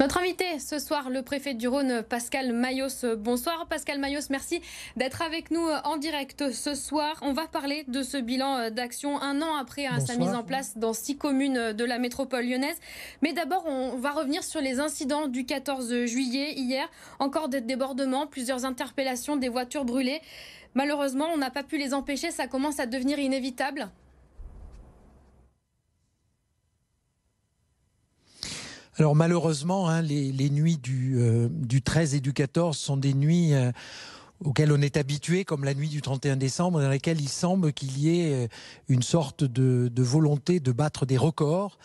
Notre invité ce soir, le préfet du Rhône, Pascal Mayos. Bonsoir Pascal Mayos, merci d'être avec nous en direct ce soir. On va parler de ce bilan d'action un an après sa mise en place dans 6 communes de la métropole lyonnaise. Mais d'abord, on va revenir sur les incidents du 14 juillet. Hier, encore des débordements, plusieurs interpellations, des voitures brûlées. Malheureusement, on n'a pas pu les empêcher, ça commence à devenir inévitable. Alors malheureusement, les nuits du 13 et du 14 sont des nuits auxquelles on est habitué, comme la nuit du 31 décembre, dans lesquelles il semble qu'il y ait une sorte de volonté de battre des records.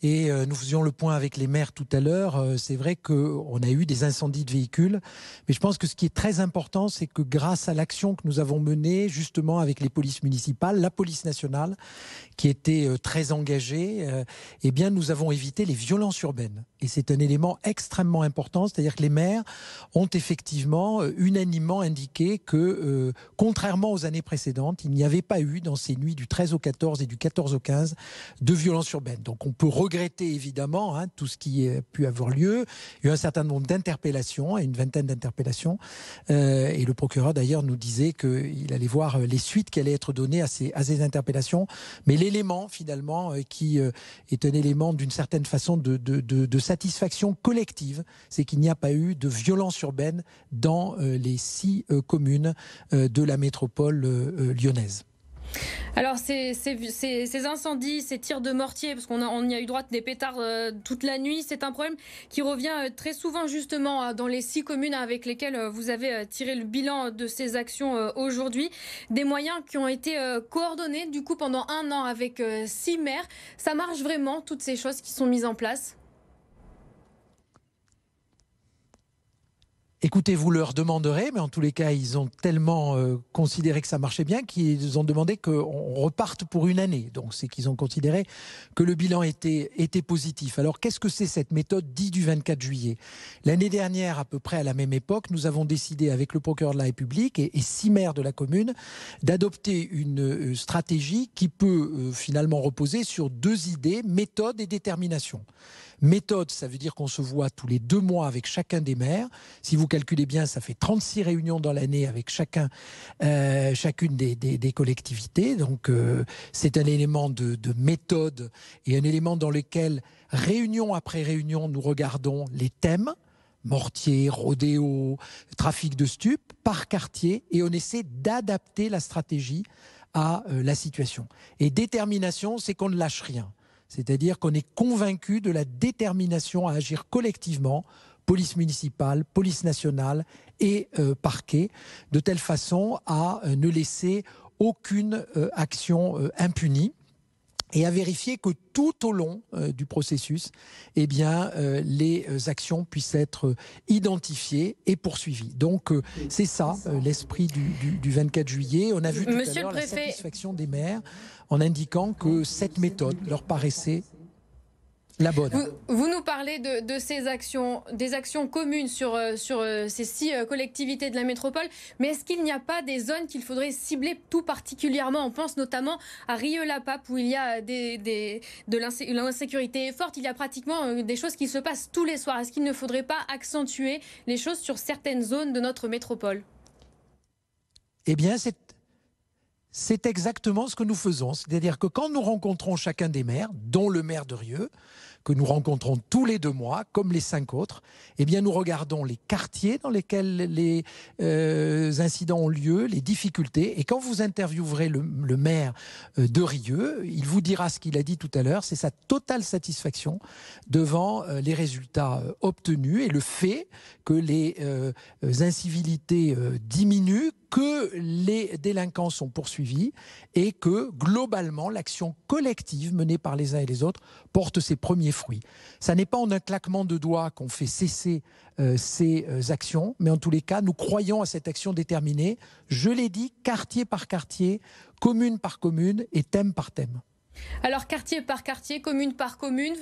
Et nous faisions le point avec les maires tout à l'heure. C'est vrai qu'on a eu des incendies de véhicules. Mais je pense que ce qui est très important, c'est que grâce à l'action que nous avons menée, justement avec les polices municipales, la police nationale, qui était très engagée, eh bien, nous avons évité les violences urbaines. Et c'est un élément extrêmement important. C'est-à-dire que les maires ont effectivement unanimement indiqué que, contrairement aux années précédentes, il n'y avait pas eu, dans ces nuits du 13 au 14 et du 14 au 15, de violences urbaines. Donc on peut regretter évidemment tout ce qui a pu avoir lieu. Il y a eu un certain nombre d'interpellations, une vingtaine d'interpellations. Et le procureur d'ailleurs nous disait qu'il allait voir les suites qui allaient être données à ces interpellations. Mais l'élément finalement qui est un élément d'une certaine façon de satisfaction collective, c'est qu'il n'y a pas eu de violence urbaine dans les 6 communes de la métropole lyonnaise. Alors ces incendies, ces tirs de mortier, parce qu'on y a eu droit des pétards toute la nuit, c'est un problème qui revient très souvent justement dans les 6 communes avec lesquelles vous avez tiré le bilan de ces actions aujourd'hui. Des moyens qui ont été coordonnés du coup pendant un an avec 6 maires. Ça marche vraiment, toutes ces choses qui sont mises en place ? Écoutez, vous leur demanderez, mais en tous les cas, ils ont tellement considéré que ça marchait bien qu'ils ont demandé qu'on reparte pour une année. Donc, c'est qu'ils ont considéré que le bilan était positif. Alors, qu'est-ce que c'est cette méthode dite du 24 juillet ? L'année dernière, à peu près à la même époque, nous avons décidé avec le procureur de la République et 6 maires de la commune d'adopter une stratégie qui peut finalement reposer sur 2 idées, méthode et détermination. Méthode, ça veut dire qu'on se voit tous les 2 mois avec chacun des maires. Si vous calculez bien, ça fait 36 réunions dans l'année avec chacune des collectivités. Donc c'est un élément de méthode et un élément dans lequel, réunion après réunion, nous regardons les thèmes, mortier, rodéo, trafic de stupes, par quartier, et on essaie d'adapter la stratégie à la situation. Et détermination, c'est qu'on ne lâche rien. C'est-à-dire qu'on est convaincu de la détermination à agir collectivement, police municipale, police nationale et parquet, de telle façon à ne laisser aucune action impunie et à vérifier que tout au long du processus, eh bien, les actions puissent être identifiées et poursuivies. Donc, c'est ça l'esprit du 24 juillet. On a vu tout à l'heure la satisfaction des maires en indiquant que cette méthode leur paraissait la bonne. Vous nous parlez de ces actions, des actions communes sur ces 6 collectivités de la métropole, mais est-ce qu'il n'y a pas des zones qu'il faudrait cibler tout particulièrement ? On pense notamment à Rieux-la-Pape où il y a de l'insécurité forte, il y a pratiquement des choses qui se passent tous les soirs. Est-ce qu'il ne faudrait pas accentuer les choses sur certaines zones de notre métropole ? Eh bien, c'est exactement ce que nous faisons. C'est-à-dire que quand nous rencontrons chacun des maires, dont le maire de Rieux, que nous rencontrons tous les 2 mois, comme les 5 autres, eh bien nous regardons les quartiers dans lesquels les incidents ont lieu, les difficultés. Et quand vous interviewerez le maire de Rieux, il vous dira ce qu'il a dit tout à l'heure, c'est sa totale satisfaction devant les résultats obtenus et le fait que les incivilités diminuent, que les délinquants sont poursuivis et que globalement l'action collective menée par les uns et les autres porte ses premiers fruits. Ça n'est pas en un claquement de doigts qu'on fait cesser ces actions, mais en tous les cas, nous croyons à cette action déterminée. Je l'ai dit, quartier par quartier, commune par commune et thème par thème. Alors quartier par quartier, commune par commune,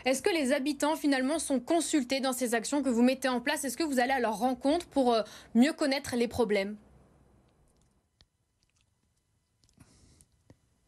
est-ce que les habitants finalement sont consultés dans ces actions que vous mettez en place ? Est-ce que vous allez à leur rencontre pour mieux connaître les problèmes ?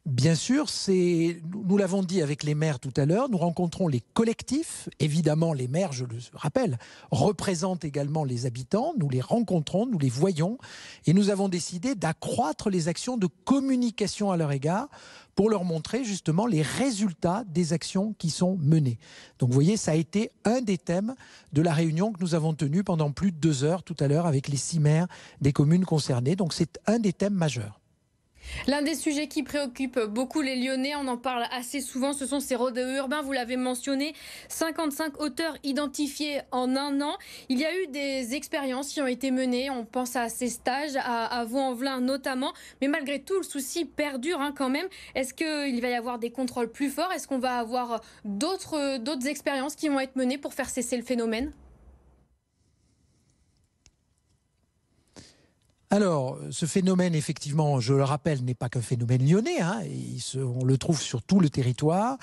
Bien sûr, nous l'avons dit avec les maires tout à l'heure, nous rencontrons les collectifs. Évidemment, les maires, je le rappelle, représentent également les habitants. Nous les rencontrons, nous les voyons. Et nous avons décidé d'accroître les actions de communication à leur égard pour leur montrer justement les résultats des actions qui sont menées. Donc vous voyez, ça a été un des thèmes de la réunion que nous avons tenue pendant plus de 2 heures tout à l'heure avec les 6 maires des communes concernées. Donc c'est un des thèmes majeurs. L'un des sujets qui préoccupe beaucoup les Lyonnais, on en parle assez souvent, ce sont ces rodéos urbains, vous l'avez mentionné, 55 auteurs identifiés en 1 an. Il y a eu des expériences qui ont été menées, on pense à ces stages, à Vaux-en-Velin notamment, mais malgré tout le souci perdure quand même. Est-ce qu'il va y avoir des contrôles plus forts? Est-ce qu'on va avoir d'autres expériences qui vont être menées pour faire cesser le phénomène? Alors, ce phénomène, effectivement, je le rappelle, n'est pas qu'un phénomène lyonnais. On le trouve sur tout le territoire.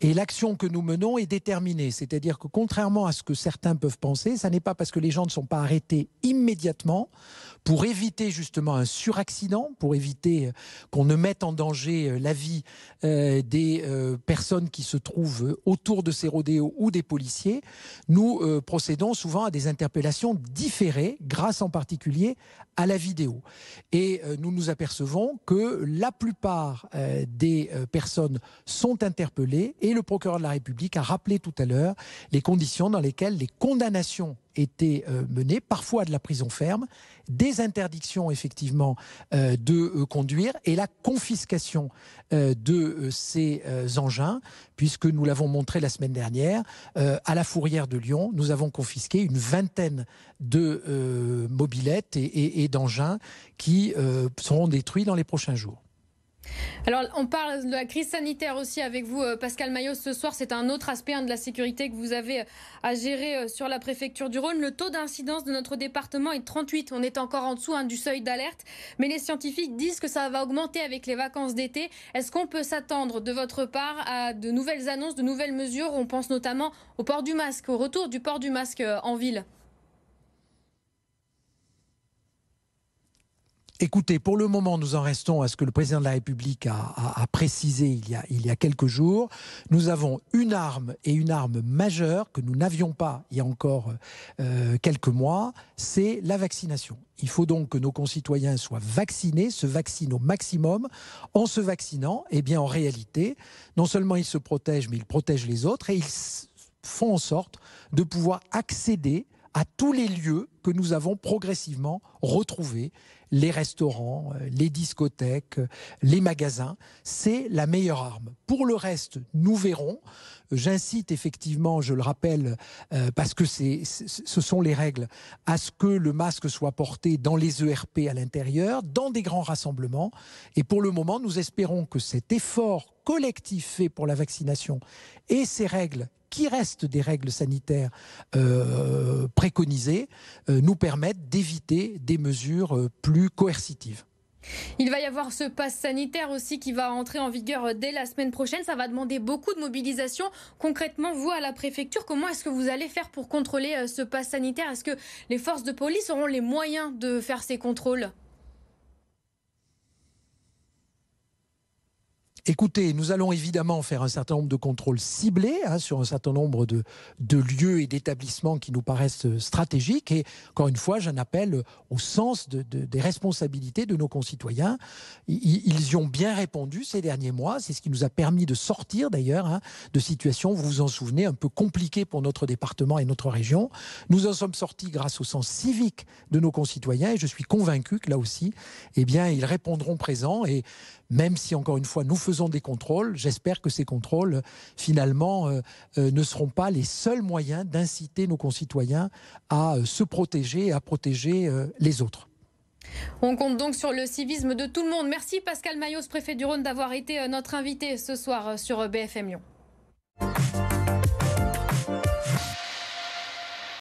Et l'action que nous menons est déterminée. C'est-à-dire que contrairement à ce que certains peuvent penser, ça n'est pas parce que les gens ne sont pas arrêtés immédiatement pour éviter justement un suraccident, pour éviter qu'on ne mette en danger la vie des personnes qui se trouvent autour de ces rodéos ou des policiers. Nous procédons souvent à des interpellations différées, grâce en particulier à la vidéo. Et nous nous apercevons que la plupart des personnes sont interpellées et le procureur de la République a rappelé tout à l'heure les conditions dans lesquelles les condamnations étaient menées, parfois de la prison ferme, des interdictions effectivement de conduire et la confiscation de ces engins, puisque nous l'avons montré la semaine dernière, à la Fourrière de Lyon, nous avons confisqué une vingtaine de mobylettes et d'engins qui seront détruits dans les prochains jours. Alors, on parle de la crise sanitaire aussi avec vous, Pascal Mayos, ce soir. C'est un autre aspect de la sécurité que vous avez à gérer sur la préfecture du Rhône. Le taux d'incidence de notre département est de 38. On est encore en dessous du seuil d'alerte. Mais les scientifiques disent que ça va augmenter avec les vacances d'été. Est-ce qu'on peut s'attendre de votre part à de nouvelles annonces, de nouvelles mesures? On pense notamment au port du masque, au retour du port du masque en ville. Écoutez, pour le moment, nous en restons à ce que le président de la République a précisé il y a quelques jours. Nous avons une arme, et une arme majeure, que nous n'avions pas il y a encore quelques mois, c'est la vaccination. Il faut donc que nos concitoyens soient vaccinés, se vaccinent au maximum. En se vaccinant, eh bien, en réalité, non seulement ils se protègent, mais ils protègent les autres, et ils font en sorte de pouvoir accéder à tous les lieux que nous avons progressivement retrouvés, les restaurants, les discothèques, les magasins. C'est la meilleure arme. Pour le reste, nous verrons. J'incite effectivement, je le rappelle, parce que ce sont les règles, à ce que le masque soit porté dans les ERP à l'intérieur, dans des grands rassemblements. Et pour le moment, nous espérons que cet effort collectif fait pour la vaccination et ces règles qui restent des règles sanitaires préconisées, nous permettent d'éviter des mesures plus coercitives. Il va y avoir ce pass sanitaire aussi qui va entrer en vigueur dès la semaine prochaine. Ça va demander beaucoup de mobilisation. Concrètement, vous, à la préfecture, comment est-ce que vous allez faire pour contrôler ce pass sanitaire? Est-ce que les forces de police auront les moyens de faire ces contrôles? Écoutez, nous allons évidemment faire un certain nombre de contrôles ciblés sur un certain nombre de lieux et d'établissements qui nous paraissent stratégiques. Et encore une fois, j'en appelle au sens des responsabilités de nos concitoyens. Ils y ont bien répondu ces derniers mois. C'est ce qui nous a permis de sortir d'ailleurs de situations, vous vous en souvenez, un peu compliquées pour notre département et notre région. Nous en sommes sortis grâce au sens civique de nos concitoyens et je suis convaincu que là aussi, eh bien, ils répondront présents. Et même si, encore une fois, nous faisons des contrôles, j'espère que ces contrôles, finalement, ne seront pas les seuls moyens d'inciter nos concitoyens à se protéger et à protéger les autres. On compte donc sur le civisme de tout le monde. Merci Pascal Mayos, préfet du Rhône, d'avoir été notre invité ce soir sur BFM Lyon.